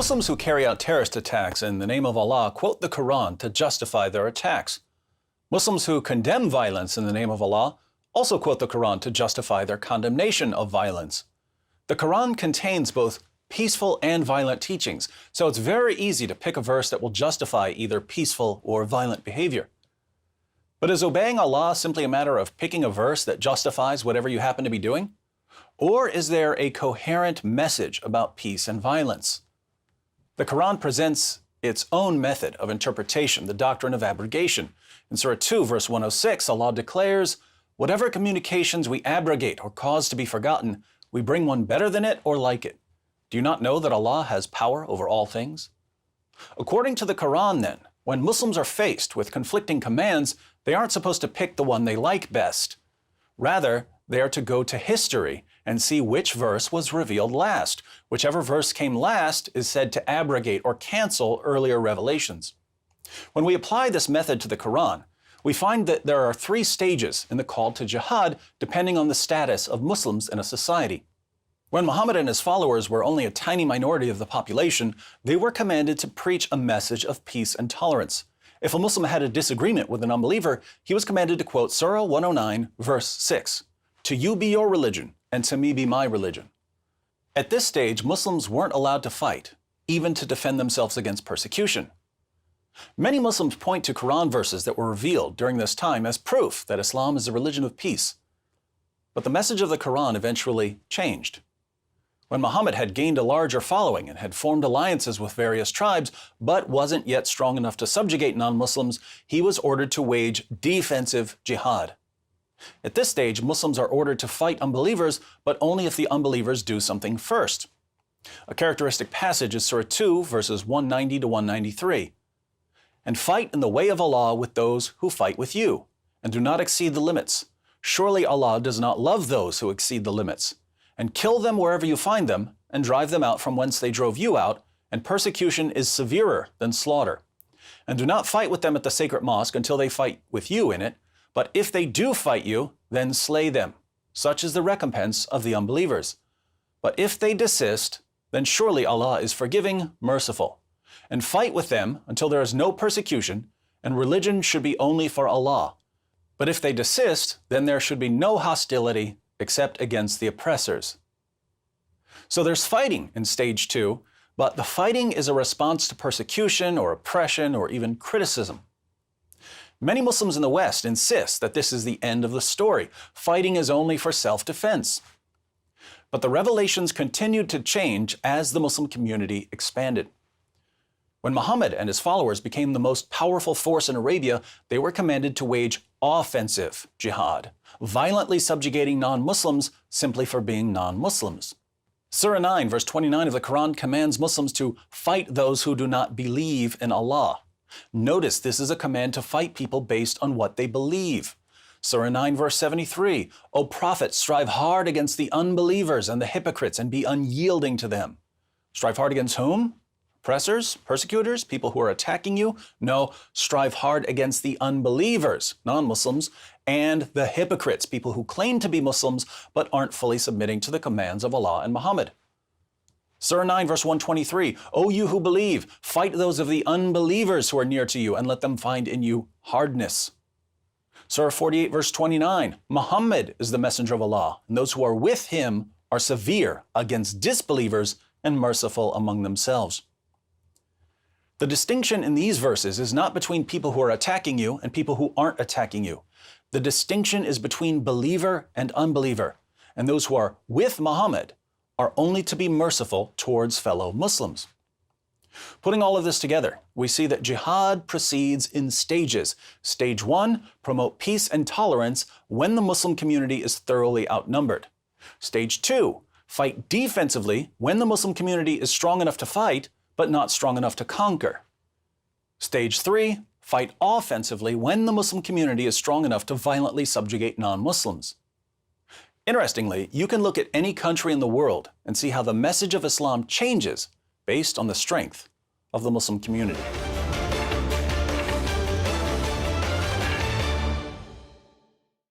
Muslims who carry out terrorist attacks in the name of Allah quote the Quran to justify their attacks. Muslims who condemn violence in the name of Allah also quote the Quran to justify their condemnation of violence. The Quran contains both peaceful and violent teachings, so it's very easy to pick a verse that will justify either peaceful or violent behavior. But is obeying Allah simply a matter of picking a verse that justifies whatever you happen to be doing? Or is there a coherent message about peace and violence? The Quran presents its own method of interpretation, the doctrine of abrogation. In Surah 2, verse 106, Allah declares, "Whatever communications we abrogate or cause to be forgotten, we bring one better than it or like it. Do you not know that Allah has power over all things?" According to the Quran, then, when Muslims are faced with conflicting commands, they aren't supposed to pick the one they like best. Rather, they are to go to history and see which verse was revealed last. Whichever verse came last is said to abrogate or cancel earlier revelations. When we apply this method to the Quran, we find that there are 3 stages in the call to jihad depending on the status of Muslims in a society. When Muhammad and his followers were only a tiny minority of the population, they were commanded to preach a message of peace and tolerance. If a Muslim had a disagreement with an unbeliever, he was commanded to quote Surah 109, verse 6, "To you be your religion, and to me be my religion." At this stage, Muslims weren't allowed to fight, even to defend themselves against persecution. Many Muslims point to Quran verses that were revealed during this time as proof that Islam is a religion of peace. But the message of the Quran eventually changed. When Muhammad had gained a larger following and had formed alliances with various tribes, but wasn't yet strong enough to subjugate non-Muslims, he was ordered to wage defensive jihad. At this stage, Muslims are ordered to fight unbelievers, but only if the unbelievers do something first. A characteristic passage is Surah 2, verses 190 to 193. "And fight in the way of Allah with those who fight with you, and do not exceed the limits. Surely Allah does not love those who exceed the limits. And kill them wherever you find them, and drive them out from whence they drove you out, and persecution is severer than slaughter. And do not fight with them at the sacred mosque until they fight with you in it, but if they do fight you, then slay them. Such is the recompense of the unbelievers. But if they desist, then surely Allah is forgiving, merciful. And fight with them until there is no persecution, and religion should be only for Allah. But if they desist, then there should be no hostility except against the oppressors." So there's fighting in stage 2, but the fighting is a response to persecution or oppression or even criticism. Many Muslims in the West insist that this is the end of the story. Fighting is only for self-defense. But the revelations continued to change as the Muslim community expanded. When Muhammad and his followers became the most powerful force in Arabia, they were commanded to wage offensive jihad, violently subjugating non-Muslims simply for being non-Muslims. Surah 9, verse 29 of the Quran commands Muslims to fight those who do not believe in Allah. Notice this is a command to fight people based on what they believe. Surah 9, verse 73, "O Prophet, strive hard against the unbelievers and the hypocrites and be unyielding to them." Strive hard against whom? Oppressors, persecutors, people who are attacking you? No, strive hard against the unbelievers, non-Muslims, and the hypocrites, people who claim to be Muslims but aren't fully submitting to the commands of Allah and Muhammad. Surah 9, verse 123, "O you who believe, fight those of the unbelievers who are near to you and let them find in you hardness." Surah 48, verse 29, "Muhammad is the messenger of Allah, and those who are with him are severe against disbelievers and merciful among themselves." The distinction in these verses is not between people who are attacking you and people who aren't attacking you. The distinction is between believer and unbeliever, and those who are with Muhammad are only to be merciful towards fellow Muslims. Putting all of this together, we see that jihad proceeds in stages. Stage 1, promote peace and tolerance when the Muslim community is thoroughly outnumbered. Stage 2, fight defensively when the Muslim community is strong enough to fight, but not strong enough to conquer. Stage 3, fight offensively when the Muslim community is strong enough to violently subjugate non-Muslims. Interestingly, you can look at any country in the world and see how the message of Islam changes based on the strength of the Muslim community.